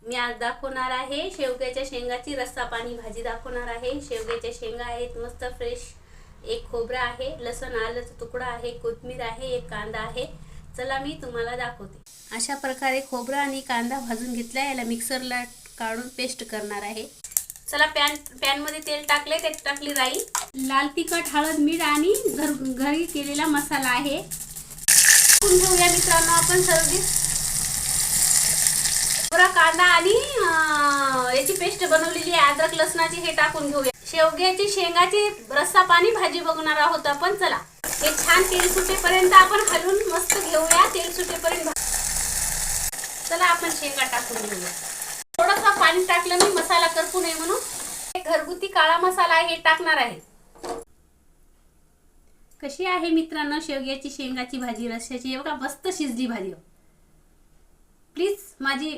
मी आज दाखवणार आहे शेवग्याच्या शेंगाची रस्सा पाणी भाजी दाखवणार आहे। शेवग्याच्या शेंगा आहेत मस्त फ्रेश, एक खोबरा आहे, लसूण आल्याचा तुकडा आहे, कोथिंबीर आहे, एक कांदा आहे। चला मी तुम्हाला दाखवते। अशा प्रकारे खोबरा आणि कांदा भाजून घेतला, याला मिक्सरला काढून पेस्ट करणार आहे। चला पॅन मध्ये तेल टाकले, त्यात टाकली राई, लाल तिखट, हळद, मीठ आणि घरी केलेला मसाला आहे। घेऊया मित्रांनो आपण सर्विस खोबरा, कांदा आणि याची पेस्ट बनवलेली आहे, अद्रक लसणाची, हे टाकून घेऊया। शेवग्याची शेंगाची रस्सा पाणी भाजी बघणार आहोत आपण। चला हे छान तेल सुटेपर्यंत आपण हलवून मस्त घेऊया, तेल सुटेपर्यंत। चला आपण शेंगा टाकून घेऊया। थोडंसं पाणी टाकलं मी मसाला करपू नये म्हणून। घरगुती काळा मसाला आहे, हे टाकणार आहे। कशी आहे मित्रांनो शेवग्याची शेंगाची भाजी रस्स्याची? बघा मस्त शिजली भाजी। प्लीज माझी